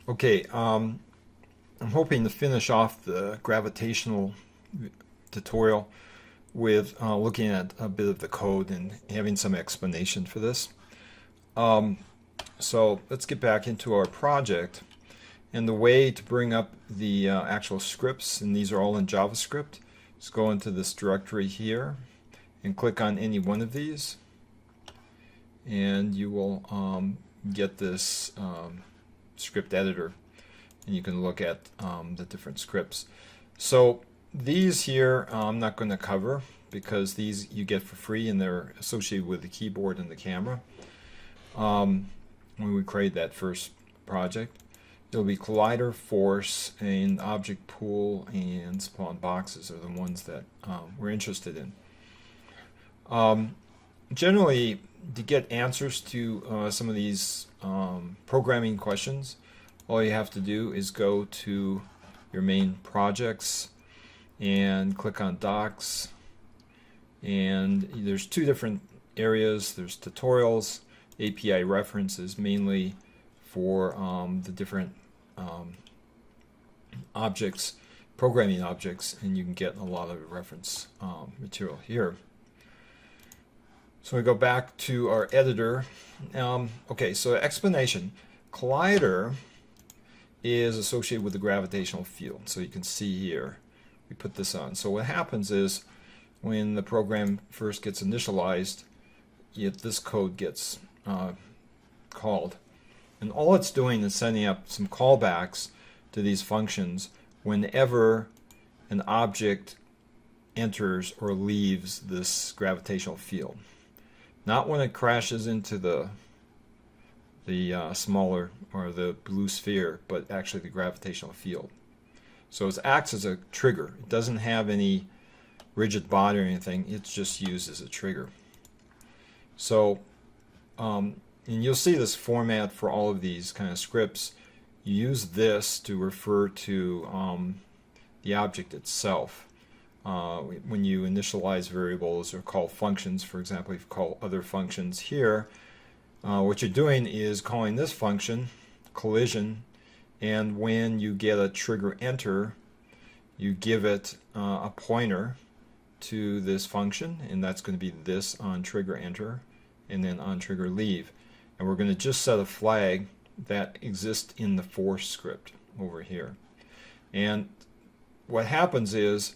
Okay, I'm hoping to finish off the gravitational tutorial with looking at a bit of the code and having some explanation for this. Um, so let's get back into our project. And the way to bring up the actual scripts, and these are all in JavaScript, is go into this directory here and click on any one of these, and you will get this script editor, and you can look at the different scripts. So these here I'm not going to cover because these you get for free and they're associated with the keyboard and the camera. When we create that first project, it'll be collider, force, and object pool and spawn boxes are the ones that we're interested in. Generally, to get answers to some of these programming questions, all you have to do is go to your main projects and click on docs, and there's two different areas. There's tutorials, API references, mainly for the different objects, programming objects, and you can get a lot of reference material here. So we go back to our editor. Okay, so explanation. Collider is associated with the gravitational field. So you can see here, we put this on. So what happens is when the program first gets initialized, this code gets called. And all it's doing is setting up some callbacks to these functions whenever an object enters or leaves this gravitational field. Not when it crashes into the smaller or the blue sphere, but actually the gravitational field. So it acts as a trigger. It doesn't have any rigid body or anything. It's just used as a trigger. So, and you'll see this format for all of these kind of scripts. You use this to refer to the object itself. When you initialize variables or call functions, for example, if you call other functions here, what you're doing is calling this function, collision, and when you get a trigger enter, you give it a pointer to this function, and that's going to be this on trigger enter, and then on trigger leave. And we're going to just set a flag that exists in the force script over here. And what happens is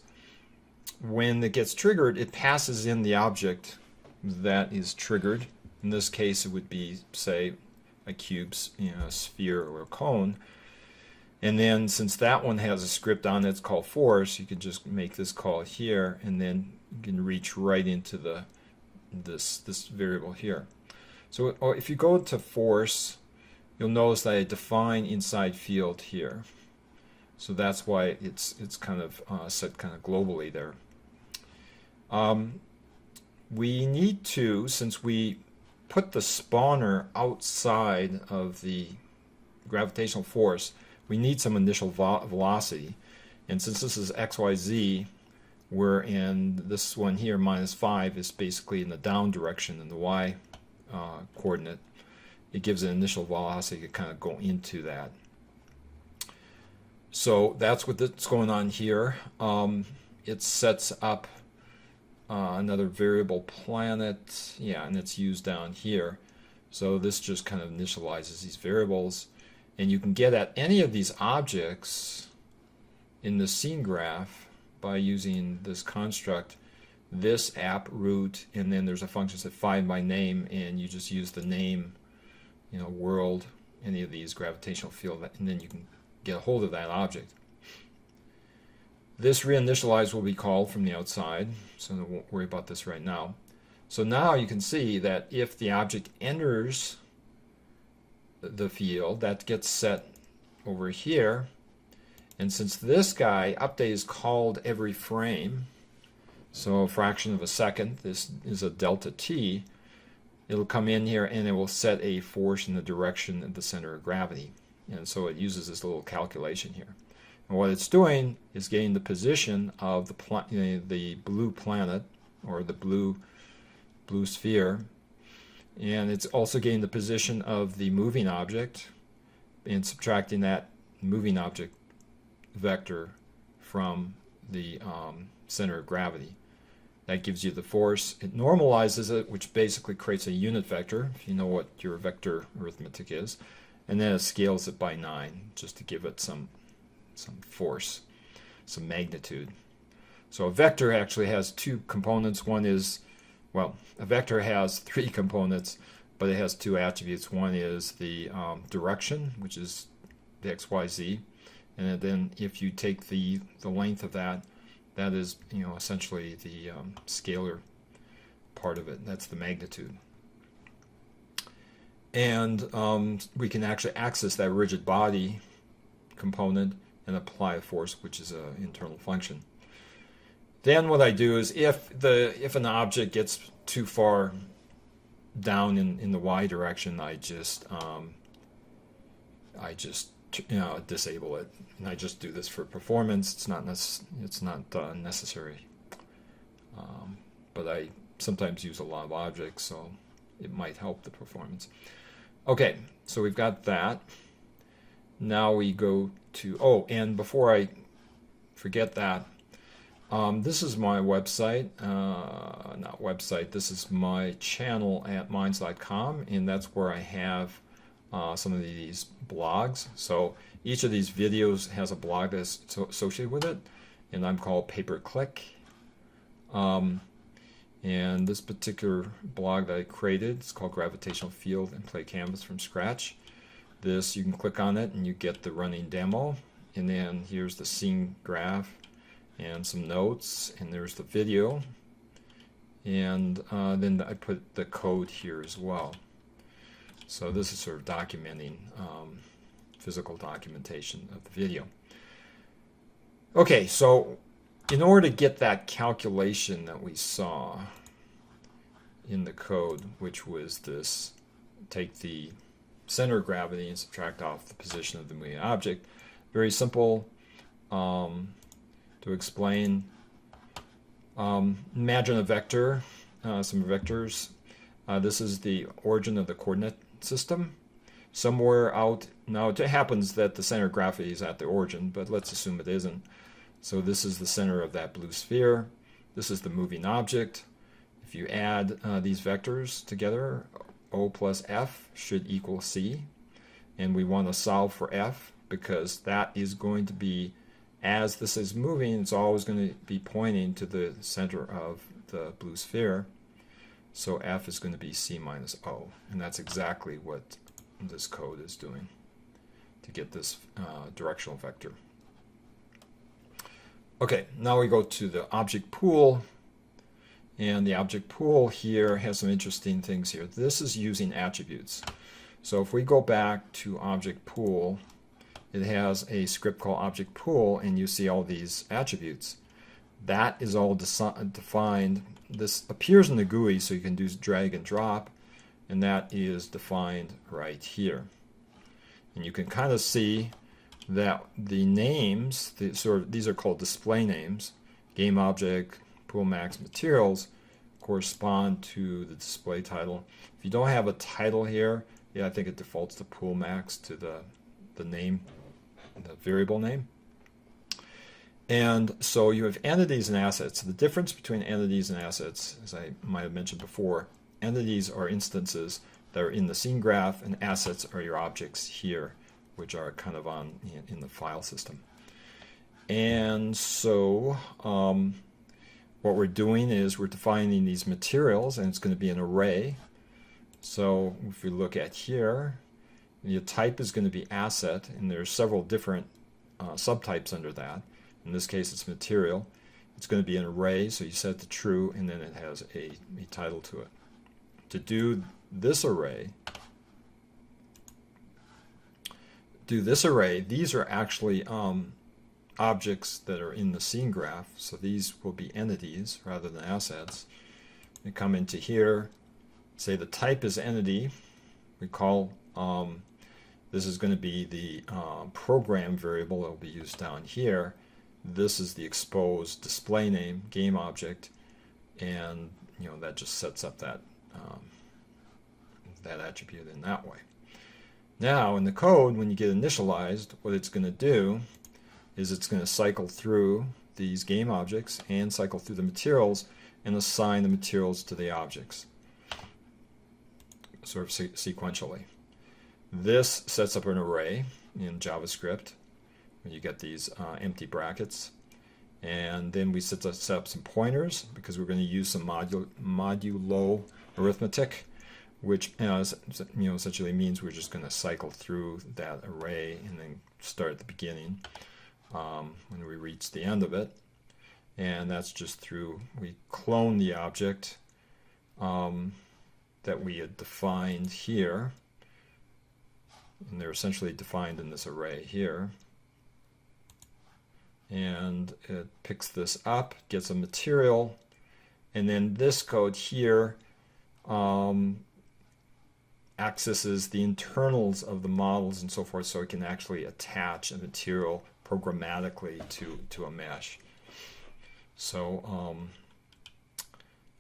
when it gets triggered, it passes in the object that is triggered. In this case, it would be, say, a cube, a sphere, or a cone. And then since that one has a script on it, it's called force, you can just make this call here, and then you can reach right into this variable here. So if you go to force, you'll notice that I define inside field here. So that's why it's kind of set kind of globally there. We need to, since we put the spawner outside of the gravitational force, we need some initial velocity. And since this is XYZ, we're in this one here, -5, is basically in the down direction in the Y coordinate. It gives an initial velocity to kind of go into that. So that's what's going on here. It sets up another variable planet, and it's used down here. So this just kind of initializes these variables, and you can get at any of these objects in the scene graph by using this construct, this app root, and then there's a function that find by name, and you just use the name, world, any of these gravitational field, and then you can get a hold of that object. This reinitialize will be called from the outside, so I won't worry about this right now. So now you can see that if the object enters the field, that gets set over here. And since this guy, update is called every frame, so a fraction of a second, this is a delta t, it'll come in here and it will set a force in the direction of the center of gravity. And so it uses this little calculation here. And what it's doing is getting the position of the blue planet, or the blue sphere, and it's also getting the position of the moving object, and subtracting that moving object vector from the center of gravity. That gives you the force. It normalizes it, which basically creates a unit vector, if you know what your vector arithmetic is, and then it scales it by 9 just to give it some force, some magnitude. So a vector actually has two components. One is, well, a vector has 3 components, but it has 2 attributes. One is the direction, which is the x, y, z, and then if you take the length of that, that is, essentially the scalar part of it. That's the magnitude. And we can actually access that rigid body component and apply a force, which is an internal function. Then what I do is if an object gets too far down in the y direction, I just disable it, and I just do this for performance. It's not necessary, but I sometimes use a lot of objects, so it might help the performance. Okay, so we've got that. Now we go to, and before I forget that, this is my website, this is my channel at minds.com, and that's where I have some of these blogs. So each of these videos has a blog that's associated with it, and I'm called pay-per-click. And this particular blog that I created is called Gravitational Field and PlayCanvas from scratch. This, you can click on it and you get the running demo, and then here's the scene graph and some notes, and there's the video, and then I put the code here as well. So this is sort of documenting physical documentation of the video. Okay, so in order to get that calculation that we saw in the code, which was this, take the center of gravity and subtract off the position of the moving object, very simple to explain. Imagine a vector, some vectors. This is the origin of the coordinate system. Somewhere out, now it happens that the center of gravity is at the origin, but let's assume it isn't. So this is the center of that blue sphere. This is the moving object. If you add these vectors together, O plus F should equal C. And we want to solve for F because that is going to be, as this is moving, it's always going to be pointing to the center of the blue sphere. So F is going to be C minus O. And that's exactly what this code is doing to get this directional vector. Okay, now we go to the object pool, and the object pool here has some interesting things here. This is using attributes. So if we go back to object pool, it has a script called object pool, and you see all these attributes. That is all defined. This appears in the GUI, so you can do drag and drop, and that is defined right here. And you can kind of see that the names, these are called display names, game object, pool max, materials, correspond to the display title. If you don't have a title here, I think it defaults to pool max, to the name, the variable name. And so you have entities and assets. The difference between entities and assets, as I might have mentioned before, entities are instances that are in the scene graph, and assets are your objects here, which are kind of on in the file system. And so what we're doing is we're defining these materials, and it's going to be an array. So if we look at here, the type is going to be asset, and there's several different subtypes under that. In this case, it's material. It's going to be an array, so you set it to true, and then it has a title to it. To do this array, these are actually objects that are in the scene graph, so these will be entities rather than assets. We come into here, say the type is entity. We call this is going to be the program variable that will be used down here. This is the exposed display name, game object, and that just sets up that that attribute in that way. Now in the code, when you get initialized, what it's going to do is it's going to cycle through these game objects and cycle through the materials and assign the materials to the objects, sort of sequentially. This sets up an array in JavaScript when you get these empty brackets. And then we set up some pointers because we're going to use some modulo arithmetic, which essentially means we're just going to cycle through that array and then start at the beginning when we reach the end of it. And that's just through, we clone the object that we had defined here. And they're essentially defined in this array here. And it picks this up, gets a material, and then this code here accesses the internals of the models and so forth, so it can actually attach a material programmatically to a mesh. So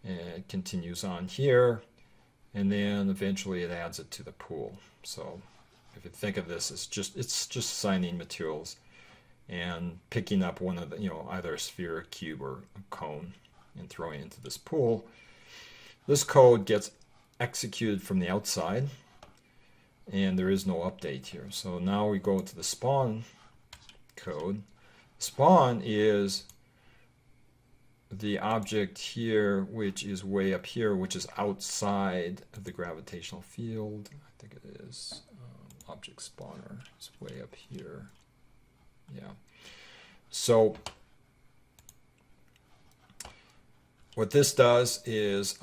it continues on here, and then eventually it adds it to the pool. So if you think of this as it's just assigning materials and picking up one of the, either a sphere, a cube, or a cone and throwing it into this pool. This code gets executed from the outside, and there is no update here. So now we go to the spawn code. Spawn is the object here, which is way up here, which is outside of the gravitational field. I think it is. Object spawner is way up here. Yeah. So what this does is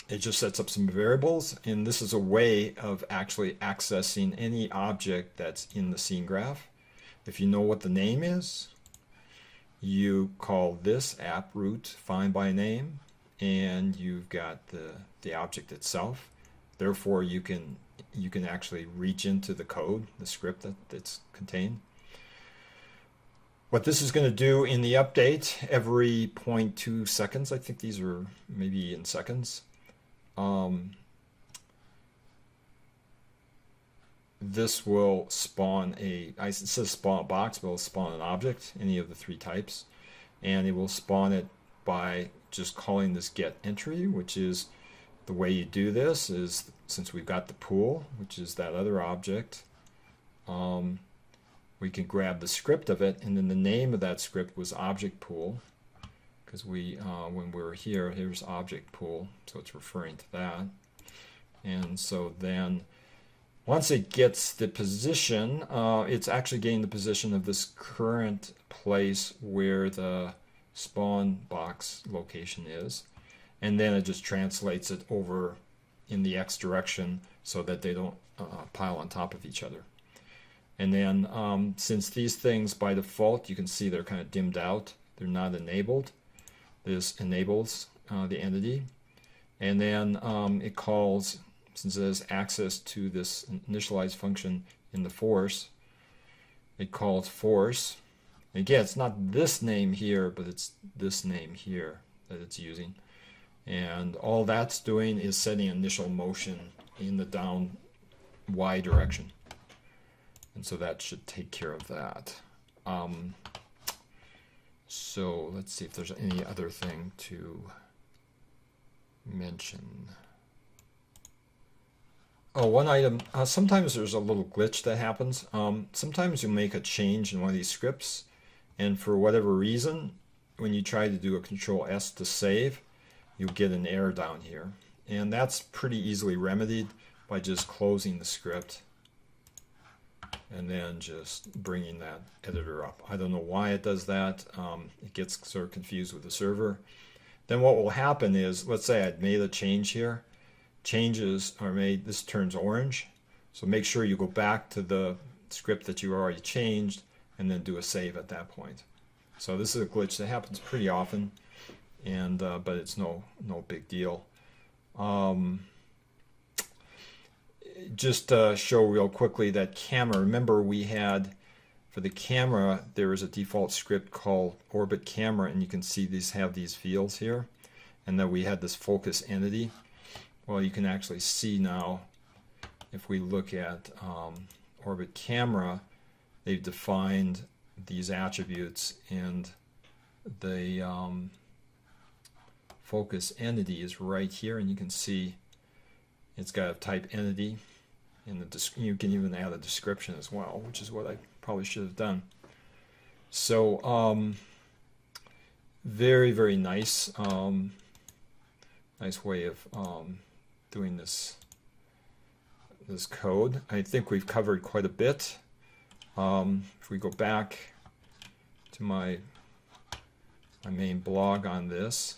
it just sets up some variables, and this is a way of actually accessing any object that's in the scene graph. If you know what the name is, you call this app root find by name, and you've got the object itself. Therefore, you can actually reach into the code, the script that's contained. What this is going to do in the update every 0.2 seconds, I think these are maybe in seconds, this will spawn it says spawn a box, but it'll spawn an object, any of the three types, and it will spawn it by just calling this get entry, which is the way you do this is, since we've got the pool, which is that other object, we can grab the script of it, and then the name of that script was object pool, because when we were here, here's object pool, so it's referring to that. And so then once it gets the position, it's actually getting the position of this current place where the spawn box location is, and then it just translates it over in the X direction so that they don't pile on top of each other. And then since these things by default, you can see they're kind of dimmed out, they're not enabled, this enables the entity. And then it calls, since it has access to this initialize function in the force, it calls force. Again, it's not this name here, but it's this name here that it's using. And all that's doing is setting initial motion in the down Y direction. And so that should take care of that. So let's see if there's any other thing to mention. Oh, one item, sometimes there's a little glitch that happens. Sometimes you make a change in one of these scripts, and for whatever reason, when you try to do a Control S to save, you'll get an error down here. And that's pretty easily remedied by just closing the script and then just bringing that editor up. I don't know why it does that. It gets sort of confused with the server. Then what will happen is, let's say I'd made a change here. Changes are made, this turns orange. So make sure you go back to the script that you already changed and then do a save at that point. So this is a glitch that happens pretty often, and but it's no big deal. Just to show real quickly that camera, remember we had, for the camera, there is a default script called orbit camera, and you can see these have these fields here, and then we had this focus entity. Well, you can actually see now if we look at Orbit Camera, they've defined these attributes, and the focus entity is right here, and you can see it's got a type entity, and you can even add a description as well, which is what I probably should have done. So very, very nice, nice way of doing this code. I think we've covered quite a bit. If we go back to my main blog on this,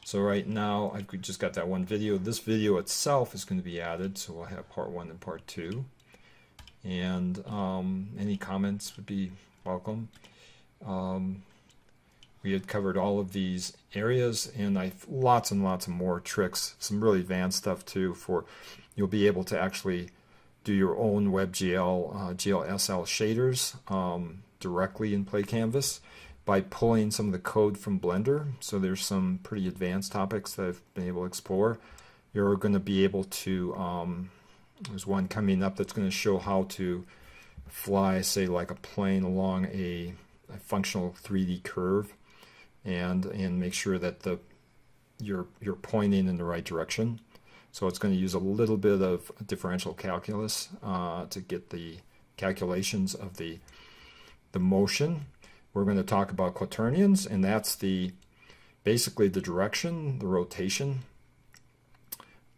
so right now I've just got that one video. This video itself is going to be added, so we'll have part 1 and part 2. And any comments would be welcome. We had covered all of these areas, and lots and lots of more tricks, some really advanced stuff too, for you'll be able to actually do your own WebGL, GLSL shaders directly in PlayCanvas by pulling some of the code from Blender. So there's some pretty advanced topics that I've been able to explore. You're going to be able to, there's one coming up that's going to show how to fly, say, like a plane along a functional 3D curve, and make sure that you're pointing in the right direction. So it's going to use a little bit of differential calculus to get the calculations of the motion. We're going to talk about quaternions, and that's basically the direction, the rotation,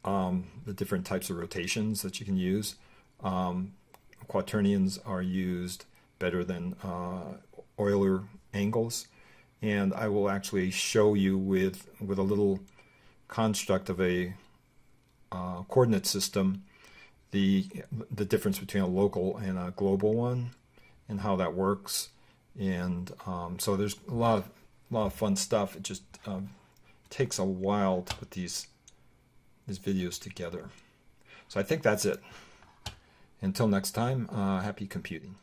the different types of rotations that you can use. Quaternions are used better than Euler angles, and I will actually show you with a little construct of a coordinate system the difference between a local and a global one and how that works. And so there's a lot of fun stuff. It just takes a while to put these videos together. So I think that's it. Until next time, happy computing.